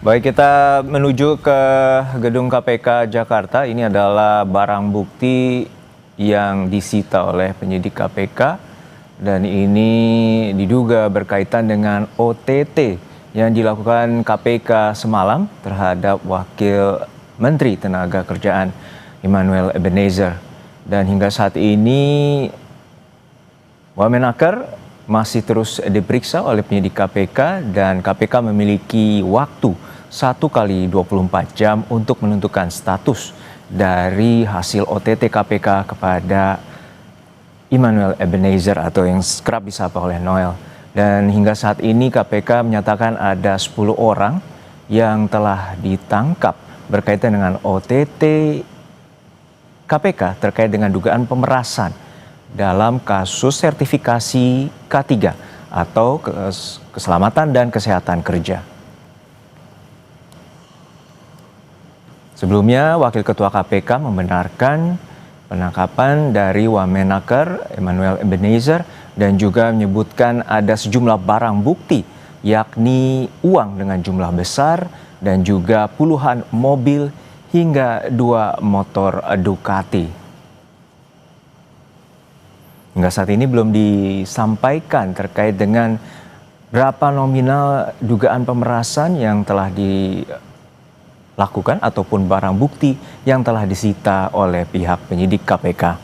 Baik, kita menuju ke gedung KPK Jakarta. Ini adalah barang bukti yang disita oleh penyidik KPK dan ini diduga berkaitan dengan OTT yang dilakukan KPK semalam terhadap Wakil Menteri Tenaga-Kerjaan Immanuel Ebenezer. Dan hingga saat ini Wamenaker masih terus diperiksa oleh penyidik KPK dan KPK memiliki waktu 1 kali 24 jam untuk menentukan status dari hasil OTT KPK kepada Immanuel Ebenezer atau yang kerap disapa oleh Noel. Dan hingga saat ini KPK menyatakan ada 10 orang yang telah ditangkap berkaitan dengan OTT KPK terkait dengan dugaan pemerasan dalam kasus sertifikasi K3 atau keselamatan dan kesehatan kerja. Sebelumnya, Wakil Ketua KPK membenarkan penangkapan dari Wamenaker Immanuel Ebenezer dan juga menyebutkan ada sejumlah barang bukti, yakni uang dengan jumlah besar dan juga puluhan mobil hingga 2 motor Ducati. Hingga saat ini belum disampaikan terkait dengan berapa nominal dugaan pemerasan yang telah dilakukan ataupun barang bukti yang telah disita oleh pihak penyidik KPK.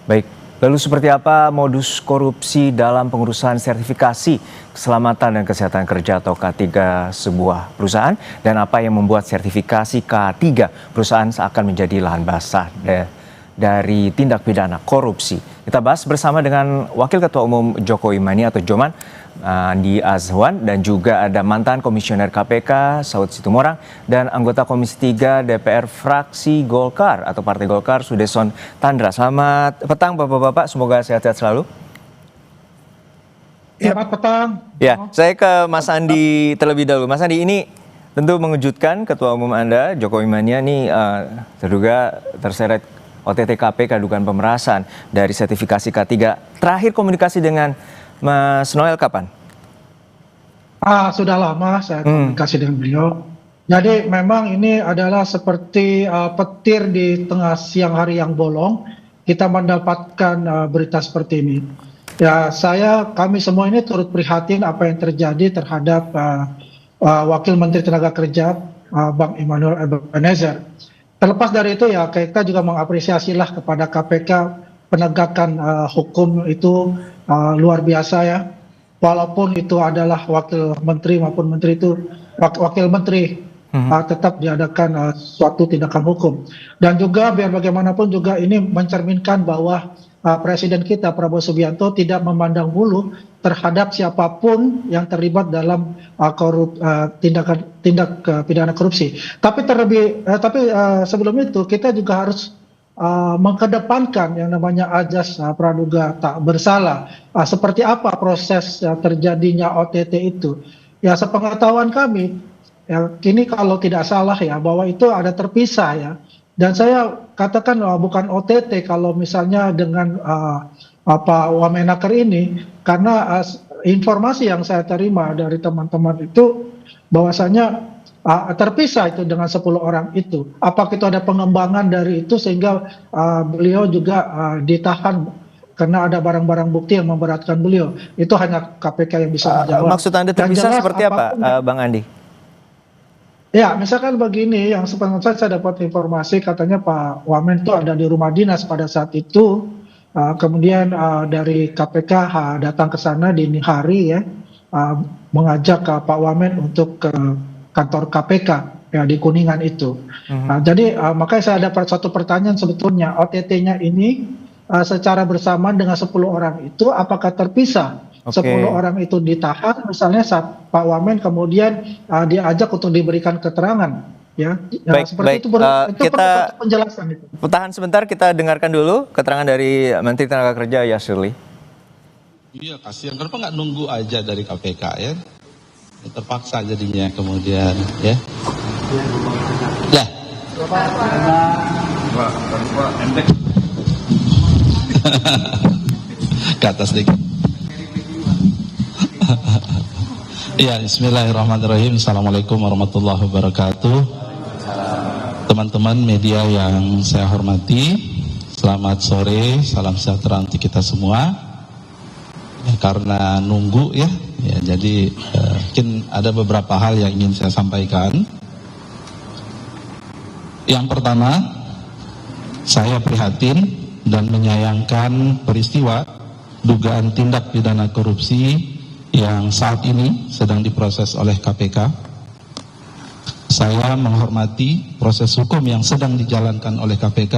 Baik, lalu seperti apa modus korupsi dalam pengurusan sertifikasi keselamatan dan kesehatan kerja atau K3 sebuah perusahaan dan apa yang membuat sertifikasi K3 perusahaan seakan menjadi lahan basah dari tindak pidana korupsi. Kita bahas bersama dengan Wakil Ketua Umum Jokowi Mania atau Joman, Andi Azwan, dan juga ada mantan Komisioner KPK Saud Situmorang dan anggota Komisi 3 DPR fraksi Golkar atau Partai Golkar Sudesson Tandra. Selamat petang Bapak-bapak, semoga sehat-sehat selalu. Selamat petang. Ya, saya ke Mas Andi terlebih dahulu. Mas Andi, ini tentu mengejutkan Ketua Umum Anda Jokowi Mania ini terduga terseret OTT KPK dugaan pemerasan dari sertifikasi K3. Terakhir komunikasi dengan Mas Noel kapan? Sudah lama saya komunikasi dengan beliau. Jadi memang ini adalah seperti petir di tengah siang hari yang bolong. Kita mendapatkan berita seperti ini. Ya, kami semua ini turut prihatin apa yang terjadi terhadap Wakil Menteri Tenaga Kerja Bang Immanuel Ebenezer. Terlepas dari itu ya kita juga mengapresiasilah kepada KPK penegakan hukum itu luar biasa ya. Walaupun itu adalah wakil menteri maupun menteri itu wakil menteri tetap diadakan suatu tindakan hukum. Dan juga biar bagaimanapun juga ini mencerminkan bahwa Presiden kita Prabowo Subianto tidak memandang bulu terhadap siapapun yang terlibat dalam tindak pidana korupsi. Tapi sebelum itu kita juga harus mengedepankan yang namanya azas praduga tak bersalah. Seperti apa proses terjadinya OTT itu? Ya, sepengetahuan kami, ya, kini kalau tidak salah ya bahwa itu ada terpisah ya. Dan saya katakan bukan OTT kalau misalnya dengan Wamenaker ini, karena informasi yang saya terima dari teman-teman itu bahwasanya terpisah itu dengan 10 orang itu. Apakah itu ada pengembangan dari itu sehingga beliau juga ditahan karena ada barang-barang bukti yang memberatkan beliau. Itu hanya KPK yang bisa menjawab. Maksud Anda terpisah seperti apa, Bang Andi? Ya, misalkan begini, yang sebenarnya saya dapat informasi katanya Pak Wamen itu ada di rumah dinas pada saat itu. Kemudian dari KPK datang ke sana dini hari ya, mengajak Pak Wamen untuk ke kantor KPK ya di Kuningan itu. Jadi makanya saya ada satu pertanyaan sebetulnya, OTT-nya ini secara bersamaan dengan 10 orang itu apakah terpisah? 10 orang itu ditahan misalnya saat Pak Wamen kemudian diajak untuk diberikan keterangan ya. Baik, seperti baik. itu Kita penjelasan itu. Tahan sebentar, kita dengarkan dulu keterangan dari Menteri Tenaga Kerja Yasirli. Iya, kasihan. Kenapa nggak nunggu aja dari KPK ya? Terpaksa jadinya kemudian ya. Ya. Ke atas dikit. Ya, bismillahirrahmanirrahim. Assalamualaikum warahmatullahi wabarakatuh. Teman-teman media yang saya hormati, selamat sore, salam sejahtera untuk kita semua. Ya, karena nunggu ya jadi mungkin ada beberapa hal yang ingin saya sampaikan. Yang pertama, saya prihatin dan menyayangkan peristiwa dugaan tindak pidana korupsi yang saat ini sedang diproses oleh KPK. Saya menghormati proses hukum yang sedang dijalankan oleh KPK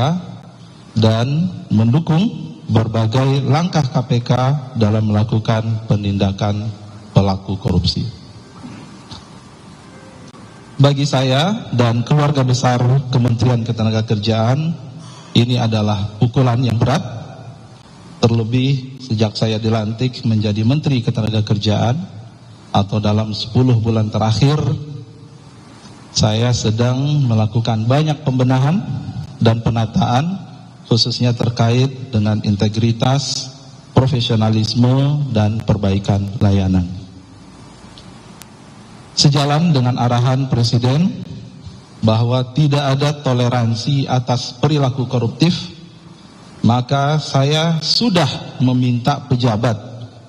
dan mendukung berbagai langkah KPK dalam melakukan penindakan pelaku korupsi. Bagi saya dan keluarga besar Kementerian Ketenagakerjaan, ini adalah pukulan yang berat. Terlebih sejak saya dilantik menjadi Menteri Ketenagakerjaan atau dalam 10 bulan terakhir, saya sedang melakukan banyak pembenahan dan penataan, khususnya terkait dengan integritas, profesionalisme, dan perbaikan layanan. Sejalan dengan arahan Presiden bahwa tidak ada toleransi atas perilaku koruptif, maka saya sudah meminta pejabat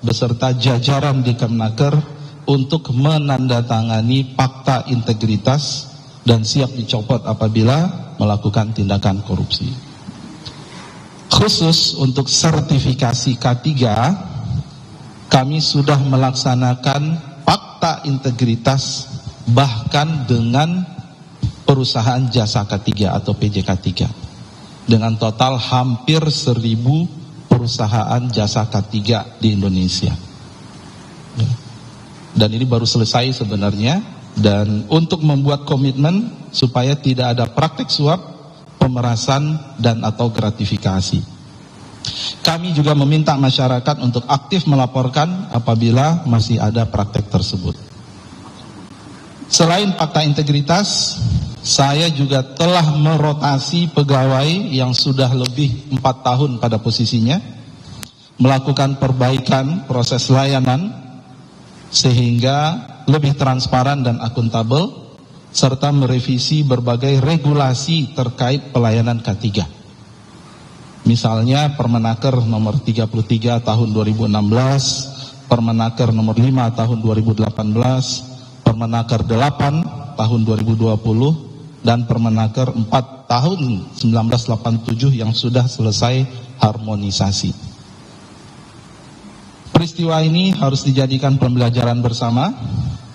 beserta jajaran di Kemnaker untuk menandatangani fakta integritas dan siap dicopot apabila melakukan tindakan korupsi. Khusus untuk sertifikasi K3, kami sudah melaksanakan fakta integritas bahkan dengan perusahaan jasa K3 atau PJK3 dengan total hampir 1.000 perusahaan jasa K3 di Indonesia. Dan ini baru selesai sebenarnya, dan untuk membuat komitmen supaya tidak ada praktik suap, pemerasan, dan atau gratifikasi. Kami juga meminta masyarakat untuk aktif melaporkan apabila masih ada praktek tersebut. Selain fakta integritas, saya juga telah merotasi pegawai yang sudah lebih 4 tahun pada posisinya, melakukan perbaikan proses layanan sehingga lebih transparan dan akuntabel, serta merevisi berbagai regulasi terkait pelayanan K3. Misalnya Permenaker nomor 33 tahun 2016, Permenaker nomor 5 tahun 2018, Permenaker 8 tahun 2020, dan Permenaker 4 tahun 1987 yang sudah selesai harmonisasi. Peristiwa ini harus dijadikan pembelajaran bersama,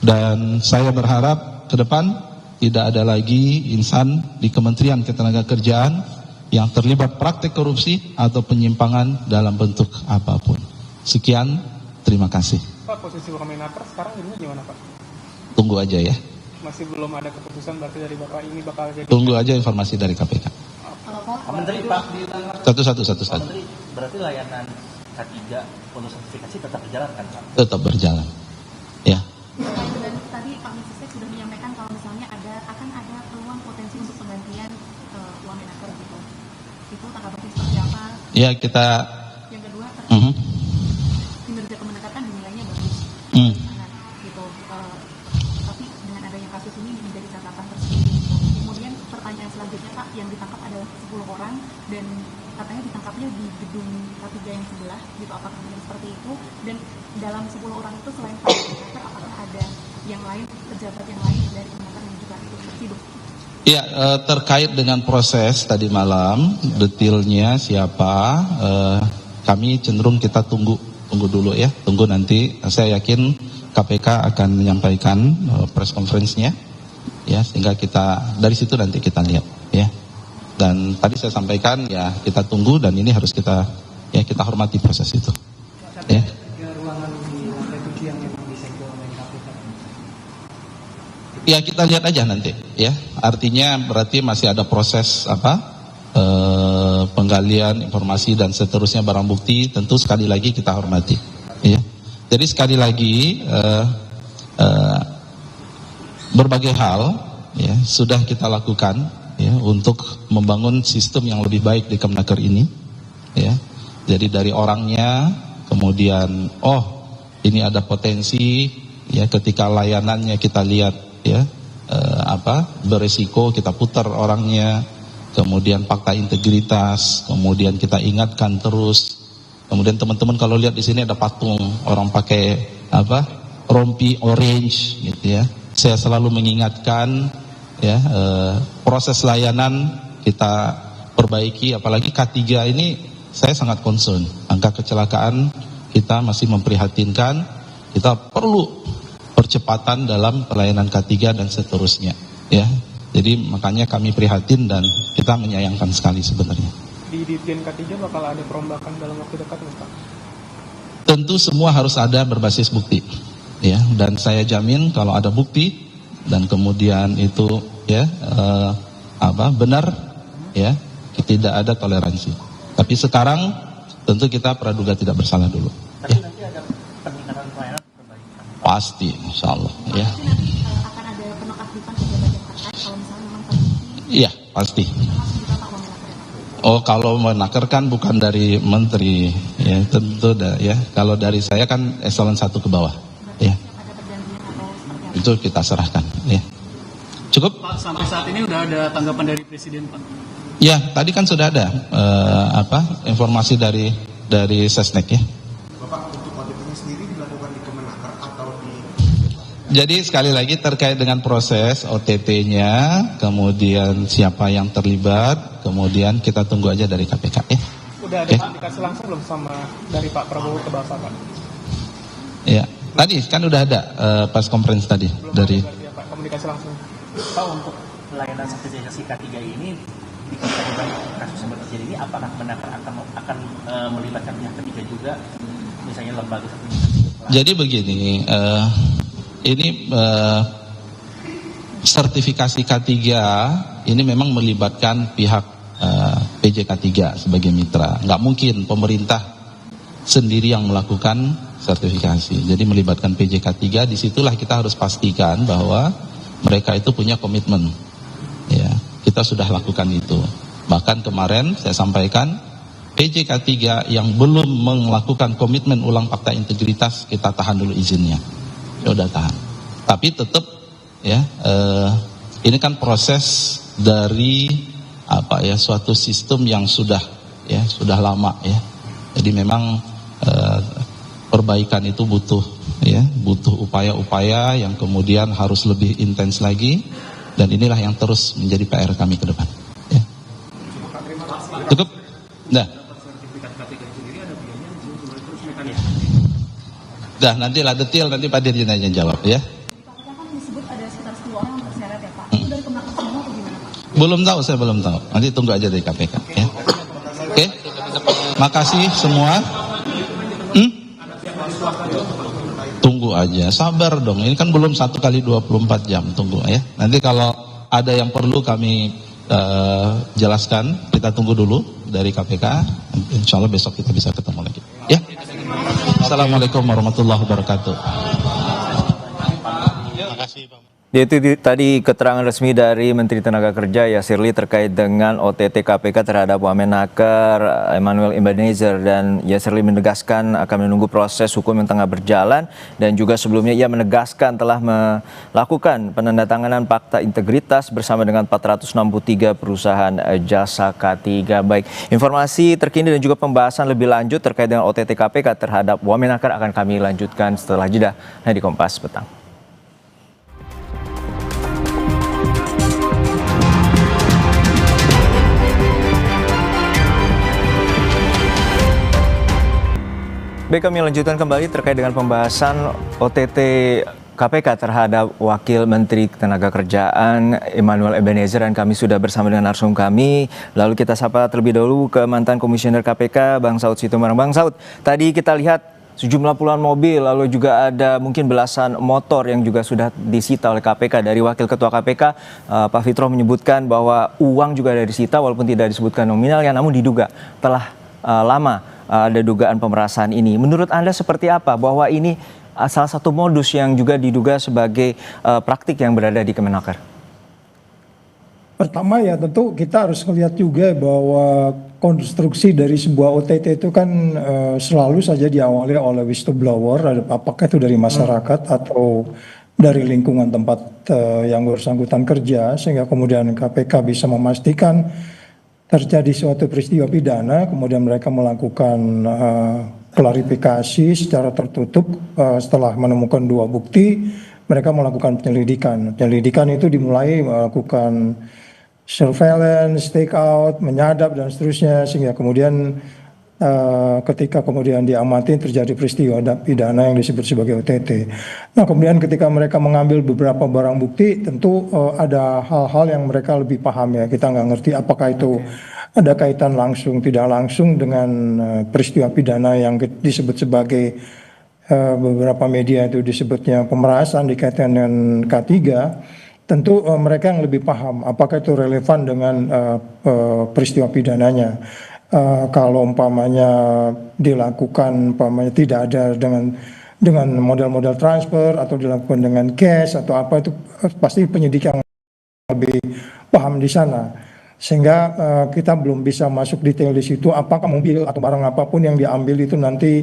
dan saya berharap ke depan tidak ada lagi insan di Kementerian Ketenagakerjaan yang terlibat praktik korupsi atau penyimpangan dalam bentuk apapun. Sekian, terima kasih. Pak, posisi Permenaker sekarang ini gimana Pak? Tunggu aja ya. Masih belum ada keputusan berarti dari Bapak ini bakal jadi? Tunggu aja informasi dari KPK. Kalau Pak Menteri Pak Satu-satu. Pak Menteri, berarti layanan K3 untuk sertifikasi tetap berjalan kan Pak? Tetap berjalan. Ya. Dan tadi Pak Mensesnek sudah menyampaikan kalau misalnya akan ada peluang potensi untuk penggantian uang Menaker gitu. Itu tanggapannya seperti apa? Ya, kita. Yang kedua terkait kinerja Kemenaker kan dinilainya bagus. Gitu. Tapi dengan adanya kasus ini menjadi catatan tersendiri. Kemudian pertanyaan selanjutnya Pak, yang ditangkap ada 10 orang dan katanya ditangkapnya di gedung K3 yang sebelah gitu, apakah benar seperti itu? Dan dalam 10 orang itu selain Pak Menaker, apakah ada yang lain, pejabat yang lain dari Kemenaker yang juga hidup? Ya, terkait dengan proses tadi malam, detailnya siapa, kami cenderung kita tunggu dulu ya, tunggu nanti. Saya yakin KPK akan menyampaikan press conference-nya, ya, sehingga kita dari situ nanti kita lihat, ya. Dan tadi saya sampaikan ya kita tunggu, dan ini harus kita hormati proses itu. Ya. Ya, kita lihat aja nanti ya. Artinya berarti masih ada proses penggalian informasi dan seterusnya, barang bukti, tentu sekali lagi kita hormati ya. Jadi sekali lagi berbagai hal ya sudah kita lakukan ya untuk membangun sistem yang lebih baik di Kemnaker ini ya. Jadi dari orangnya, kemudian ini ada potensi ya ketika layanannya kita lihat ya beresiko, kita putar orangnya, kemudian fakta integritas, kemudian kita ingatkan terus. Kemudian teman-teman kalau lihat di sini ada patung orang pakai rompi orange gitu ya. Saya selalu mengingatkan ya proses layanan kita perbaiki, apalagi K3 ini saya sangat concern. Angka kecelakaan kita masih memprihatinkan. Kita perlu percepatan dalam pelayanan K3 dan seterusnya ya. Jadi makanya kami prihatin dan kita menyayangkan sekali sebenarnya. Di Ditjen K3 bakal ada perombakan dalam waktu dekat nggak, Pak? Tentu semua harus ada berbasis bukti ya, dan saya jamin kalau ada bukti dan kemudian itu ya benar ya, tidak ada toleransi. Tapi sekarang tentu kita praduga tidak bersalah dulu. Tapi Ya. nanti ada peningkatan pelayanan perbaikan. Pasti, insya Allah ya. Tapi nanti akan ada penonaktifan pejabat yang terkait kalau misalnya memang terbukti Iya pasti. langsung ditata uang menaker. Kalau menaker kan bukan dari menteri ya, tentu ya. Kalau dari saya kan eselon 1 ke bawah ya. Ada perjanjian atau seperti apa? Itu kita serahkan ya. Cukup? Pak, sampai saat ini udah ada tanggapan dari Presiden, Pak? Ya, tadi kan sudah ada informasi dari Sesnek ya. Bapak, untuk auditnya sendiri dilakukan di Kemenaker atau di... Jadi sekali lagi terkait dengan proses OTT-nya, kemudian siapa yang terlibat, kemudian kita tunggu aja dari KPK ya. Udah ada komunikasi langsung belum sama dari Pak Prabowo ke Bapak, Pak? Ya, tadi kan udah ada pas conference tadi Belum dari. ada berarti ya, Pak, komunikasi langsung. Pak, untuk Pelayanan sertifikasi K3 ini di kasus yang terjadi ini apakah Kemenaker akan melibatkan pihak ketiga juga, misalnya lembaga sertifikasi? Jadi begini, ini sertifikasi K3 ini memang melibatkan pihak PJK3 sebagai mitra. Nggak mungkin pemerintah sendiri yang melakukan sertifikasi. Jadi melibatkan PJK3, disitulah kita harus pastikan bahwa mereka itu punya komitmen. Ya, kita sudah lakukan itu. Bahkan kemarin saya sampaikan PJK3 yang belum melakukan komitmen ulang fakta integritas, kita tahan dulu izinnya. Sudah tahan. Tapi tetap ya ini kan proses dari suatu sistem yang sudah lama ya. Jadi memang perbaikan itu butuh upaya-upaya yang kemudian harus lebih intens lagi, dan inilah yang terus menjadi PR kami ke depan. Ya. Cukup? Nah. Dah, nantilah detail nanti Pak Dirjen aja jawab ya. Pak, kan disebut ada sekitar 10 orang yang terseret ya Pak. Itu dari Kemenaker semua atau gimana Pak? Belum tahu, saya belum tahu. Nanti tunggu aja dari KPK ya. Oke. Makasih semua. Tunggu aja, sabar dong. Ini kan belum 1 kali 24 jam, tunggu ya. Nanti kalau ada yang perlu kami jelaskan, kita tunggu dulu dari KPK. Insya Allah besok kita bisa ketemu lagi. Ya. Assalamualaikum warahmatullahi wabarakatuh. Itu tadi keterangan resmi dari Menteri Tenaga Kerja Yasirli terkait dengan OTT KPK terhadap Wamenaker Emmanuel Ebenezer, dan Yasirli menegaskan akan menunggu proses hukum yang tengah berjalan, dan juga sebelumnya ia menegaskan telah melakukan penandatanganan fakta integritas bersama dengan 463 perusahaan jasa K3. Baik, informasi terkini dan juga pembahasan lebih lanjut terkait dengan OTT KPK terhadap Wamenaker akan kami lanjutkan setelah jeda di Kompas Petang. Baik, kami lanjutkan kembali terkait dengan pembahasan OTT KPK terhadap Wakil Menteri Ketenagakerjaan Emmanuel Ebenezer, dan kami sudah bersama dengan narsum kami. Lalu kita sapa terlebih dahulu ke mantan Komisioner KPK, Bang Saud Situmorang. Bang Saud, tadi kita lihat sejumlah puluhan mobil, lalu juga ada mungkin belasan motor yang juga sudah disita oleh KPK. Dari Wakil Ketua KPK, Pak Fitro menyebutkan bahwa uang juga ada disita walaupun tidak disebutkan nominalnya, namun diduga telah lama ada dugaan pemerasan ini. Menurut Anda seperti apa bahwa ini salah satu modus yang juga diduga sebagai praktik yang berada di Kemenaker? Pertama ya tentu kita harus melihat juga bahwa konstruksi dari sebuah OTT itu kan selalu saja diawali oleh whistleblower, apakah itu dari masyarakat atau dari lingkungan tempat yang bersangkutan kerja, sehingga kemudian KPK bisa memastikan terjadi suatu peristiwa pidana, kemudian mereka melakukan klarifikasi secara tertutup setelah menemukan 2 bukti, mereka melakukan penyelidikan. Penyelidikan itu dimulai melakukan surveillance, take out, menyadap dan seterusnya, sehingga kemudian ketika kemudian diamati terjadi peristiwa pidana yang disebut sebagai OTT. Nah kemudian ketika mereka mengambil beberapa barang bukti, tentu ada hal-hal yang mereka lebih paham ya. Kita nggak ngerti apakah itu ada kaitan langsung tidak langsung dengan peristiwa pidana yang disebut sebagai beberapa media itu disebutnya pemerasan dikaitkan dengan K3. Tentu mereka yang lebih paham apakah itu relevan dengan peristiwa pidananya. Kalau umpamanya dilakukan umpamanya tidak ada dengan model-model transfer atau dilakukan dengan cash atau apa, itu pasti penyidik yang lebih paham di sana. Sehingga kita belum bisa masuk detail di situ apakah mobil atau barang apapun yang diambil itu nanti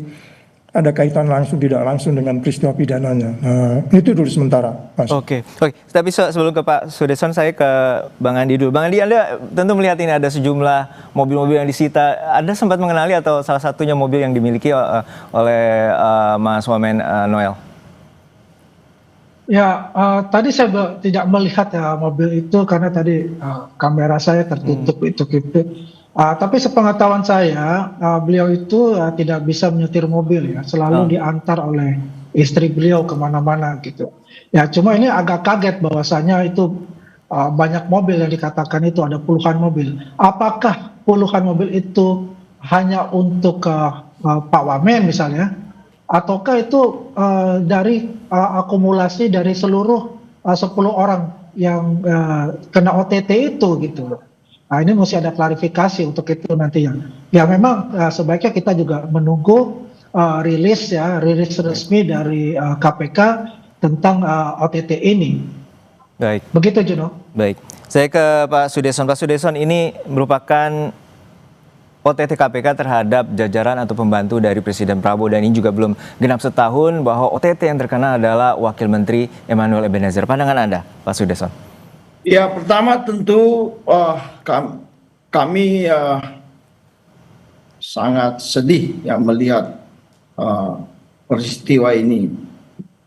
ada kaitan langsung tidak langsung dengan peristiwa pidananya. Itu dulu sementara, Mas. Oke. Tapi sebelum ke Pak Sudeson, saya ke Bang Andi dulu. Bang Andi, Anda tentu melihat ini ada sejumlah mobil-mobil yang disita. Anda sempat mengenali atau salah satunya mobil yang dimiliki oleh Mas Wamen Noel? Ya, tadi saya tidak melihat ya mobil itu karena tadi kamera saya tertutup itu gitu. Tapi sepengetahuan saya, beliau itu tidak bisa menyetir mobil ya, selalu diantar oleh istri beliau kemana-mana gitu. Ya, cuma ini agak kaget bahwasanya itu banyak mobil yang dikatakan itu ada puluhan mobil. Apakah puluhan mobil itu hanya untuk Pak Wamen misalnya, ataukah itu dari akumulasi dari seluruh 10 orang yang kena OTT itu gitu loh. Nah ini mesti ada klarifikasi untuk itu nantinya. Ya memang sebaiknya kita juga menunggu rilis resmi dari KPK tentang OTT ini. Baik. Begitu Juno. Baik. Saya ke Pak Sudeson. Pak Sudeson, ini merupakan OTT KPK terhadap jajaran atau pembantu dari Presiden Prabowo, dan ini juga belum genap setahun bahwa OTT yang terkena adalah Wakil Menteri Emmanuel Ebenezer. Pandangan Anda, Pak Sudeson? Ya, pertama tentu kami sangat sedih ya melihat peristiwa ini.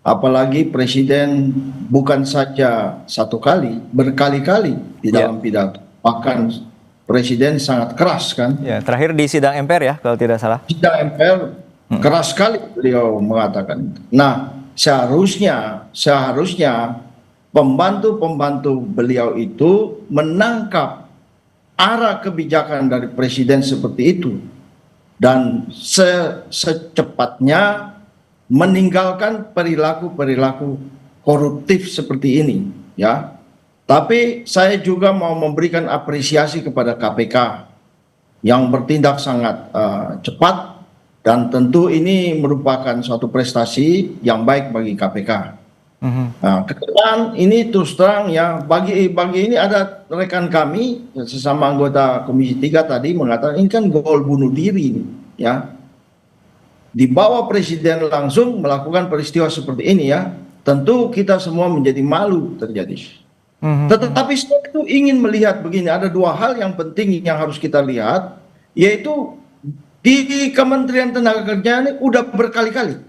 Apalagi Presiden bukan saja satu kali, berkali-kali di dalam pidato. Bahkan Presiden sangat keras kan. Ya, terakhir di sidang MPR ya kalau tidak salah. Sidang MPR keras sekali beliau mengatakan itu. Nah, seharusnya pembantu-pembantu beliau itu menangkap arah kebijakan dari Presiden seperti itu dan secepatnya meninggalkan perilaku-perilaku koruptif seperti ini ya. Tapi saya juga mau memberikan apresiasi kepada KPK yang bertindak sangat cepat, dan tentu ini merupakan suatu prestasi yang baik bagi KPK. Nah, ke depan ini terus terang ya, bagi ini ada rekan kami sesama anggota Komisi 3 tadi mengatakan ini kan gol bunuh diri ya. Di bawah Presiden langsung melakukan peristiwa seperti ini ya, tentu kita semua menjadi malu terjadi. Tetapi saya itu ingin melihat begini, ada dua hal yang penting yang harus kita lihat, yaitu di Kementerian Tenaga Kerja ini udah berkali-kali,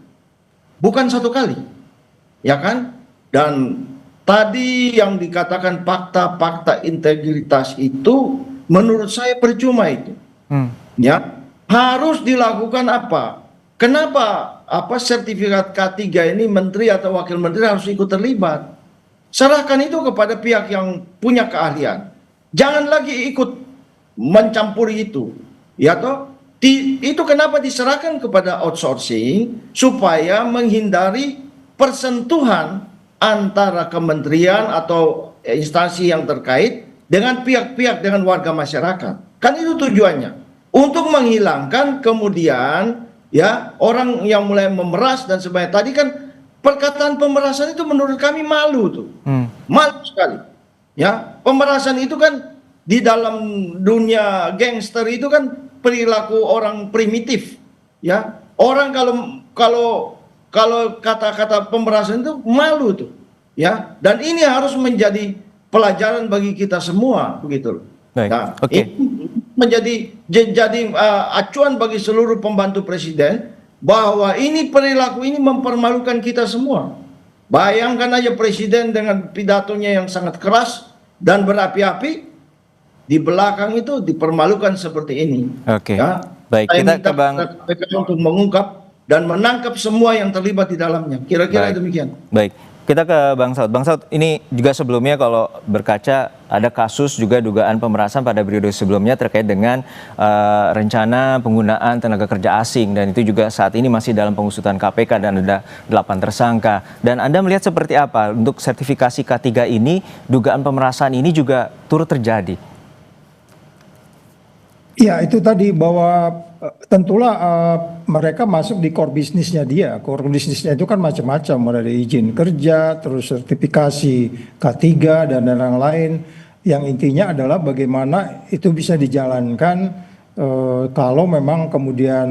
bukan satu kali. Ya kan? Dan tadi yang dikatakan fakta-fakta integritas itu menurut saya percuma itu. Ya, harus dilakukan apa? Kenapa sertifikat K3 ini menteri atau wakil menteri harus ikut terlibat? Serahkan itu kepada pihak yang punya keahlian. Jangan lagi ikut mencampuri itu. Ya toh? Itu kenapa diserahkan kepada outsourcing supaya menghindari persentuhan antara kementerian atau instansi yang terkait dengan pihak-pihak, dengan warga masyarakat. Kan itu tujuannya. Untuk menghilangkan kemudian ya orang yang mulai memeras dan sebagainya. Tadi kan perkataan pemerasan itu menurut kami malu tuh. Malu sekali. Ya, pemerasan itu kan di dalam dunia gangster itu kan perilaku orang primitif. Ya, orang kalau kata-kata pemerasan itu malu tuh. Ya, dan ini harus menjadi pelajaran bagi kita semua, begitu loh. Baik. Nah, Oke. ini menjadi acuan bagi seluruh pembantu presiden bahwa ini perilaku ini mempermalukan kita semua. Bayangkan aja presiden dengan pidatonya yang sangat keras dan berapi-api, di belakang itu dipermalukan seperti ini. Oke. Ya, Baik, saya kita minta ke Bang. kepada KPK untuk mengungkap dan menangkap semua yang terlibat di dalamnya. Kira-kira Baik. demikian. Baik, kita ke Bang Saud. Bang Saud, ini juga sebelumnya kalau berkaca ada kasus juga dugaan pemerasan pada periode sebelumnya terkait dengan rencana penggunaan tenaga kerja asing, dan itu juga saat ini masih dalam pengusutan KPK dan ada 8 tersangka. Dan Anda melihat seperti apa untuk sertifikasi K3 ini, dugaan pemerasan ini juga turut terjadi? Ya, itu tadi bahwa tentulah mereka masuk di core bisnisnya dia. Core bisnisnya itu kan macam-macam, ada izin kerja, terus sertifikasi K3 dan lain-lain. Yang intinya adalah bagaimana itu bisa dijalankan kalau memang kemudian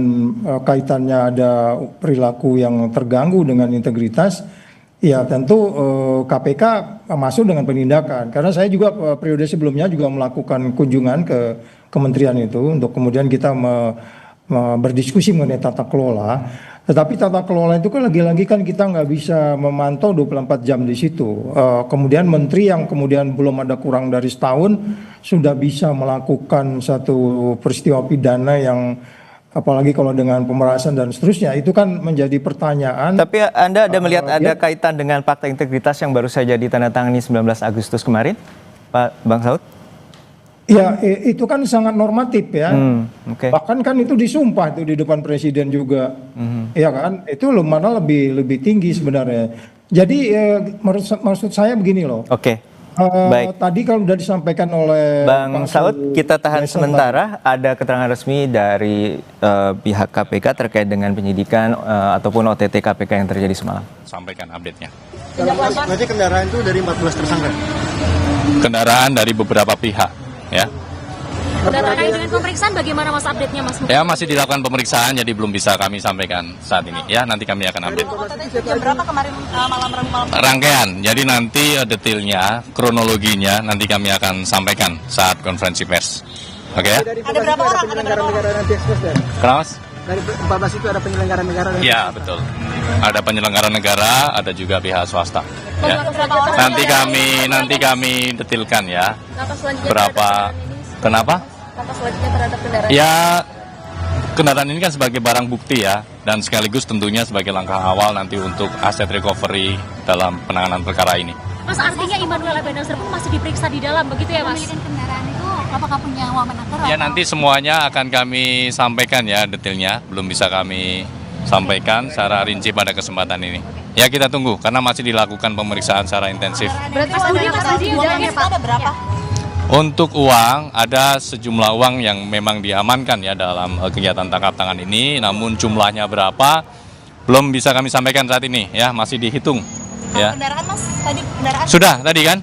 kaitannya ada perilaku yang terganggu dengan integritas. Ya tentu KPK masuk dengan penindakan. Karena saya juga periode sebelumnya juga melakukan kunjungan ke kementerian itu untuk kemudian kita berdiskusi mengenai tata kelola. Tetapi tata kelola itu kan lagi-lagi kan kita nggak bisa memantau 24 jam di situ. Kemudian menteri yang kemudian belum ada kurang dari setahun sudah bisa melakukan satu peristiwa pidana yang apalagi kalau dengan pemerasan dan seterusnya, itu kan menjadi pertanyaan. Tapi Anda ada melihat ada kaitan dengan fakta integritas yang baru saja ditandatangani 19 Agustus kemarin, Pak Bang Saud? Ya, itu kan sangat normatif ya. Okay. Bahkan kan itu disumpah itu di depan presiden juga. Ya kan? Itu mana lebih tinggi sebenarnya. Jadi maksud saya begini loh. Oke. Baik. Tadi kalau sudah disampaikan oleh Bang Saud, kita tahan sementara. Ada keterangan resmi dari pihak KPK terkait dengan penyidikan ataupun OTT KPK yang terjadi semalam. Sampaikan update-nya. Berarti kendaraan itu dari 14 tersangka? Kendaraan dari beberapa pihak, ya. Terkait dengan pemeriksaan bagaimana Mas update-nya Mas? Ya, masih dilakukan pemeriksaan, jadi belum bisa kami sampaikan saat ini. Ya, nanti kami akan update. Jam berapa kemarin malam Rabu malam? Rangkaian, jadi nanti detailnya, kronologinya nanti kami akan sampaikan saat konferensi pers. Oke ya? Ada berapa orang? Penyelenggara nanti ekspres dan Kenapa, Mas? dari 14 itu ada penyelenggara negara. Ya, betul. Ada penyelenggara negara, ada juga pihak swasta. Ya. Nanti kami detilkan ya. Berapa? Kenapa? Langkah selanjutnya terhadap kendaraan. Ya, kendaraan ini kan sebagai barang bukti ya, dan sekaligus tentunya sebagai langkah awal nanti untuk aset recovery dalam penanganan perkara ini. Mas, artinya Immanuel Ebenezer pun masih diperiksa di dalam, begitu ya Mas? Pemilikan kendaraan itu apakah punya wamenaker? Ya, nanti semuanya akan kami sampaikan ya detailnya, belum bisa kami sampaikan secara rinci pada kesempatan ini. Ya, kita tunggu karena masih dilakukan pemeriksaan secara intensif. Berarti Mas Budi uangnya ada berapa? Untuk uang, ada sejumlah uang yang memang diamankan ya dalam kegiatan tangkap tangan ini, namun jumlahnya berapa belum bisa kami sampaikan saat ini ya, masih dihitung. Ya. Kendaraan Mas, tadi kendaraan? Sudah tadi kan?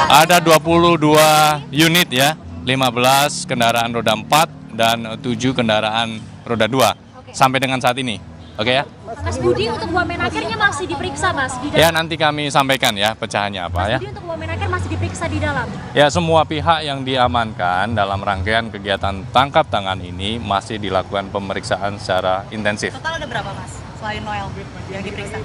Ada 22 unit ya, 15 kendaraan roda 4 dan 7 kendaraan roda 2 sampai dengan saat ini. Oke ya? Mas Budi, untuk wamenakernya masih diperiksa Mas? Di dalam. Ya, nanti kami sampaikan ya pecahannya apa ya. Mas Budi, untuk wamenaker masih diperiksa di dalam? Ya, semua pihak yang diamankan dalam rangkaian kegiatan tangkap tangan ini masih dilakukan pemeriksaan secara intensif. Total ada berapa Mas, selain Noel yang diperiksa?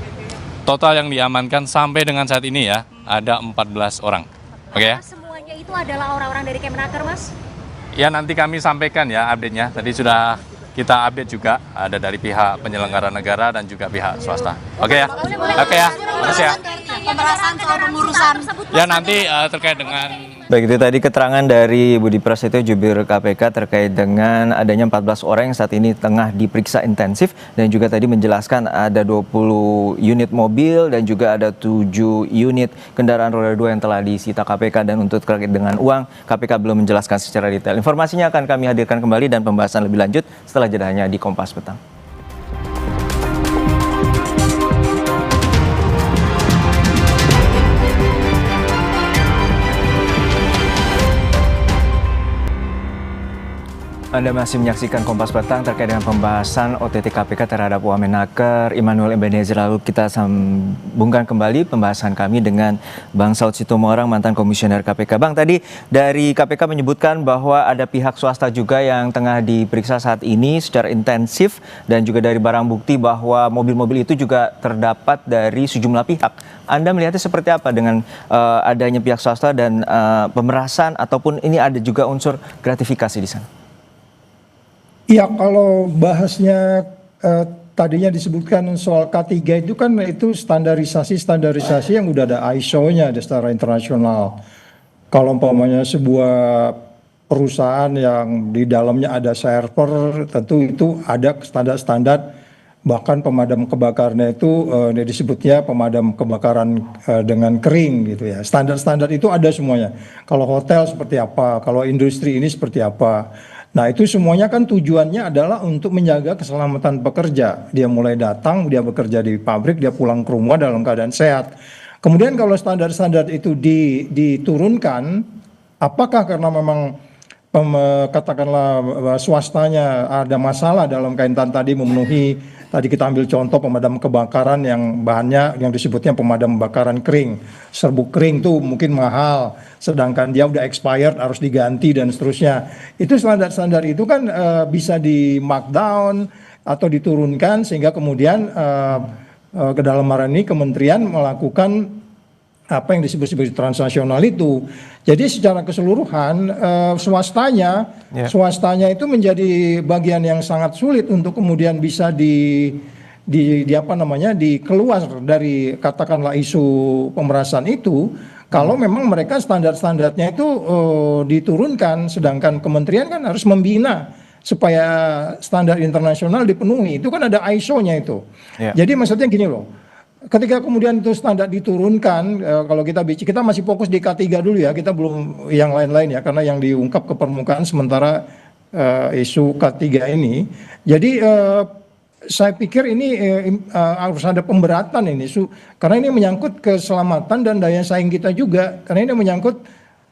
Total yang diamankan sampai dengan saat ini ya, ada 14 orang. Oke ya? Semuanya itu adalah orang-orang dari Kemenaker Mas? Ya, nanti kami sampaikan ya update-nya. Tadi sudah kita update juga, ada dari pihak penyelenggara negara dan juga pihak swasta. Oke ya? Oke ya? Makasih ya. Pemerasan soal pengurusan. Ya, nanti terkait dengan... Baik, itu tadi keterangan dari Budi Prasetyo, jubir KPK terkait dengan adanya 14 orang yang saat ini tengah diperiksa intensif, dan juga tadi menjelaskan ada 20 unit mobil dan juga ada 7 unit kendaraan roda 2 yang telah disita KPK, dan untuk terkait dengan uang, KPK belum menjelaskan secara detail. Informasinya akan kami hadirkan kembali dan pembahasan lebih lanjut setelah jedanya di Kompas Petang. Anda masih menyaksikan Kompas Petang terkait dengan pembahasan OTT KPK terhadap Wamenaker Immanuel Ebenezer. Lalu kita sambungkan kembali pembahasan kami dengan Bang Saud Sitomorang, mantan komisioner KPK. Bang, tadi dari KPK menyebutkan bahwa ada pihak swasta juga yang tengah diperiksa saat ini secara intensif dan juga dari barang bukti bahwa mobil-mobil itu juga terdapat dari sejumlah pihak. Anda melihatnya seperti apa dengan adanya pihak swasta dan pemerasan ataupun ini ada juga unsur gratifikasi di sana? Ya, kalau bahasnya tadinya disebutkan soal K3 itu kan itu standarisasi yang udah ada ISO-nya secara internasional. Kalau umpamanya sebuah perusahaan yang di dalamnya ada server, tentu itu ada standar-standar, bahkan pemadam kebakarannya itu disebutnya pemadam kebakaran dengan kering gitu ya. Standar-standar itu ada semuanya. Kalau hotel seperti apa, kalau industri ini seperti apa. Nah, itu semuanya kan tujuannya adalah untuk menjaga keselamatan pekerja. Dia mulai datang, dia bekerja di pabrik, dia pulang ke rumah dalam keadaan sehat. Kemudian kalau standar-standar itu diturunkan, apakah karena memang katakanlah swastanya ada masalah dalam kaitan tadi memenuhi, tadi kita ambil contoh pemadam kebakaran yang bahannya yang disebutnya pemadam kebakaran kering, serbuk kering tuh mungkin mahal, sedangkan dia udah expired harus diganti dan seterusnya. Itu standar-standar itu kan bisa di markdown atau diturunkan sehingga kemudian ke dalam hal ini kementerian melakukan apa yang disebut sebagai transnasional itu. Jadi secara keseluruhan swastanya itu menjadi bagian yang sangat sulit untuk kemudian bisa dikeluar dari katakanlah isu pemerasan itu kalau memang mereka standar-standarnya itu diturunkan, sedangkan kementerian kan harus membina supaya standar internasional dipenuhi. Itu kan ada ISO-nya itu. Yeah. Jadi maksudnya gini loh. Ketika kemudian itu standar diturunkan, kalau kita masih fokus di K3 dulu ya, kita belum yang lain-lain ya, karena yang diungkap ke permukaan sementara isu K3 ini. Jadi saya pikir ini harus ada pemberatan ini, karena ini menyangkut keselamatan dan daya saing kita juga, karena ini menyangkut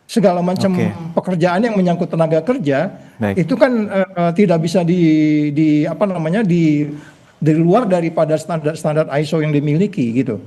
segala macam pekerjaan yang menyangkut tenaga kerja. Baik. Itu kan tidak bisa di luar daripada standar ISO yang dimiliki gitu.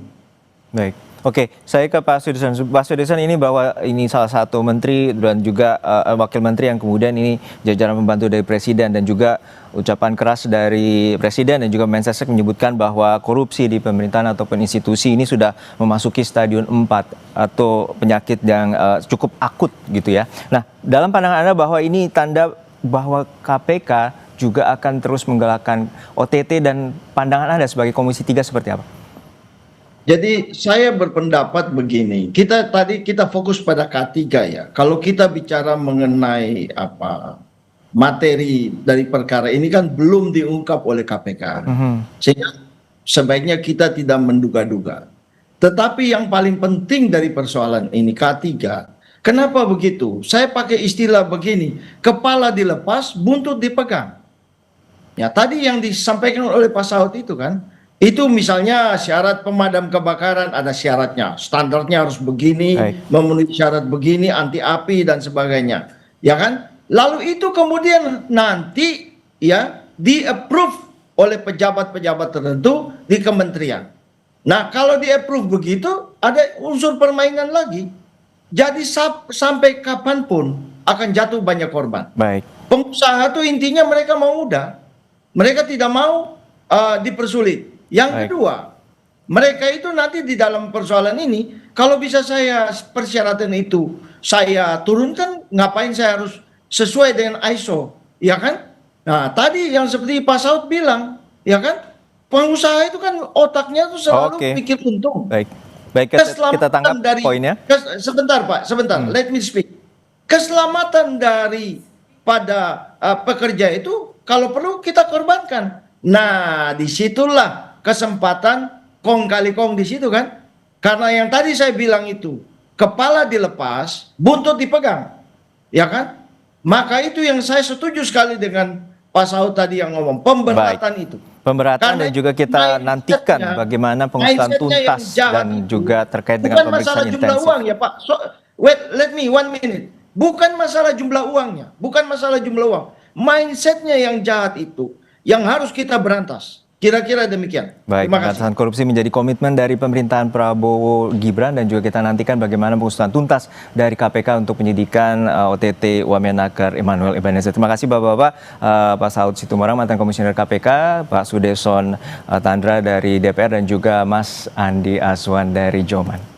Baik, oke, saya ke Pak Sudirsan. Pak Sudirsan, ini bahwa ini salah satu menteri dan juga wakil menteri yang kemudian ini jajaran pembantu dari presiden dan juga ucapan keras dari presiden dan juga Mensesnek menyebutkan bahwa korupsi di pemerintahan ataupun institusi ini sudah memasuki stadium 4 atau penyakit yang cukup akut gitu ya. Nah, dalam pandangan Anda bahwa ini tanda bahwa KPK juga akan terus menggalakkan OTT dan pandangan Anda sebagai Komisi 3 seperti apa? Jadi saya berpendapat begini, kita fokus pada K3 ya. Kalau kita bicara mengenai materi dari perkara ini kan belum diungkap oleh KPK. Sehingga sebaiknya kita tidak menduga-duga. Tetapi yang paling penting dari persoalan ini K3, kenapa begitu? Saya pakai istilah begini, kepala dilepas, buntut dipegang. Ya, tadi yang disampaikan oleh Pak Saud itu kan, itu misalnya syarat pemadam kebakaran ada syaratnya, standarnya harus begini, memenuhi syarat begini, anti api dan sebagainya, ya kan? Lalu itu kemudian nanti ya di-approve oleh pejabat-pejabat tertentu di kementerian. Nah, kalau di-approve begitu, ada unsur permainan lagi. Jadi sampai kapanpun akan jatuh banyak korban. Baik. Pengusaha itu intinya mereka mau mudah. Mereka tidak mau dipersulit. Yang kedua, mereka itu nanti di dalam persoalan ini, kalau bisa saya persyaratan itu saya turunkan, ngapain saya harus sesuai dengan ISO, ya kan? Nah, tadi yang seperti Pak Saud bilang, ya kan? Pengusaha itu kan otaknya tuh selalu pikir untung. Baik, kita tangkap poinnya. Sebentar Pak, sebentar. Let me speak. Keselamatan daripada pekerja itu kalau perlu kita korbankan. Nah, disitulah kesempatan kong kali kong di situ kan. Karena yang tadi saya bilang itu, kepala dilepas, buntut dipegang. Ya kan? Maka itu yang saya setuju sekali dengan Pak Saud tadi yang ngomong, pemberatan itu. Pemberatan dan juga kita nantikan bagaimana pengusutan tuntas dan juga terkait dengan pemeriksaan intensif. Bukan masalah jumlah uang ya Pak. Wait, let me 1 minute. Bukan masalah jumlah uangnya, bukan masalah jumlah uang. mindsetnya yang jahat itu yang harus kita berantas. Kira-kira demikian. Baik, Terima kasih. pemberantasan korupsi menjadi komitmen dari pemerintahan Prabowo Gibran dan juga kita nantikan bagaimana pengusutan tuntas dari KPK untuk penyidikan OTT Wamenakar Emmanuel Ebenezer. Terima kasih Bapak-Bapak, Pak Saud Situmorang mantan Komisioner KPK, Pak Sudeson Tandra dari DPR dan juga Mas Andi Aswan dari Joman.